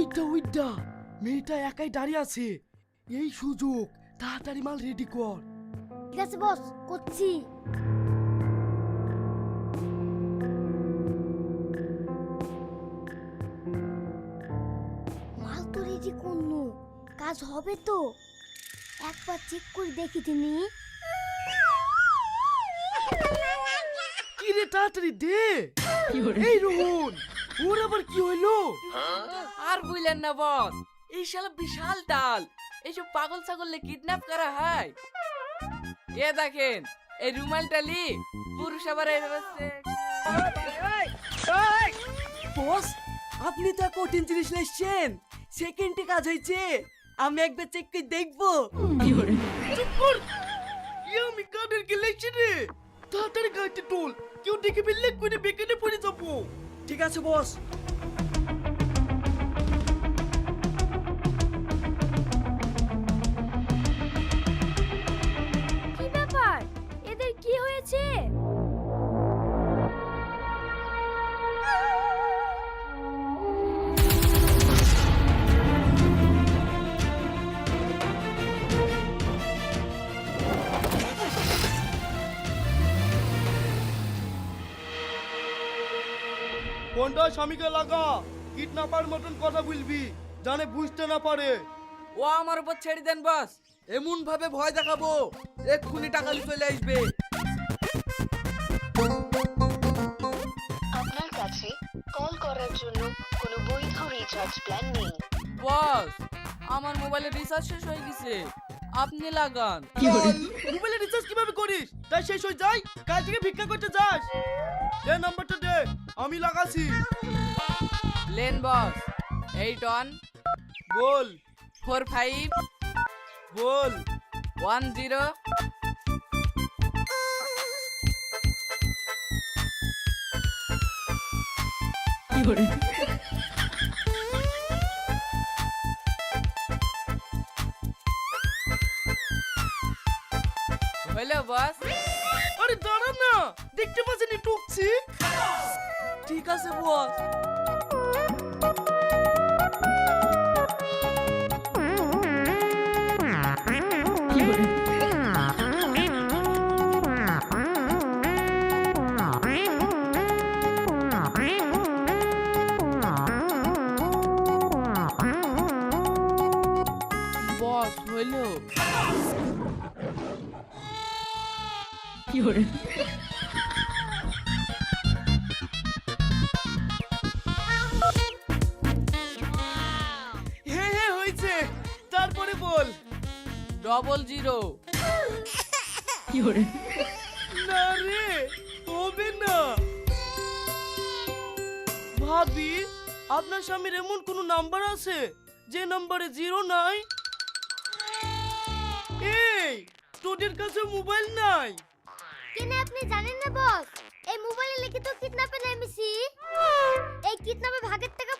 ওইটা মেয়েটা একাই দাঁড়িয়ে আছে, এই সুযোগ, তাড়াতাড়ি মাল রেডি কর। ঠিক আছে বস, করছি। মাল তো রেডি করনু, কাজ হবে তো? একবার চেক করে দেখি তিনি। কি রে, তাড়াতাড়ি দে। এই রোহন, ওর আবার কি হইলো? আর বুঝলেন না বস, এই শালা বিশাল ডাল, এইসব পাগল ছাগল কিডন্যাপ করা হয়। এ দেখেন, এই রুমালটা লি পুরুষ আবার বস, আপনি তো কঠিন জিনিস লেসছেন, সেকেন্ডে কাজ হয়েছে। আমি একবার চেক করে দেখবো। চুপ কর। আমি কাদের গেলেছি রে? তাড়াতাড়ি গাড়িতে তোল, কেউ দেখে ফেললে করে বেকারে পড়ে যাবো। ঠিক আছে বস। কি ব্যাপার, এদের কি হয়েছে? ফোনটা স্বামীকে লাগা, কিডন্যাপার মতন কথা বলবি, জানে বুঝতে না পারে। ও আমার উপর ছেড়ে দেন বস, এমন ভাবে ভয় দেখাবো এক্ষুনি টাকা নিয়ে চলে আসবে। আপনার কাছে কল করার জন্য কোনো বৈধ রিচার্জ প্ল্যান নেই। বস, আমার মোবাইলে রিচার্জ শেষ হয়ে গেছে, আপনি লাগান। মোবাইলে রিচার্জ কিভাবে করিস? তাই শেষ হয়ে যায়, কাল থেকে ভিক্ষা করতে যাস। দে নাম্বারটা দে, আমি লাগাছি। লেন বস, 81 বল 45 বল 10। Hello boss. আরে দাঁড়া না, দেখতে পাচ্ছেন টুকছি। ঠিক আছে বস। বস হইলো। হ্যাঁ হ্যাঁ হয়েছে, তারপরে বল। 00। না রে, হবে না। ভাবি, আপনার স্বামীর এমন কোনো নাম্বার আছে যে নাম্বারে 0 নাই? এই, তোদের কাছে মোবাইল নাই? কেন আপনি জানেন না বস, এই মোবাইলে লিখে তো কিডন্যাপে নেমেছি। এই কিডন্যাপে ভাগের টাকা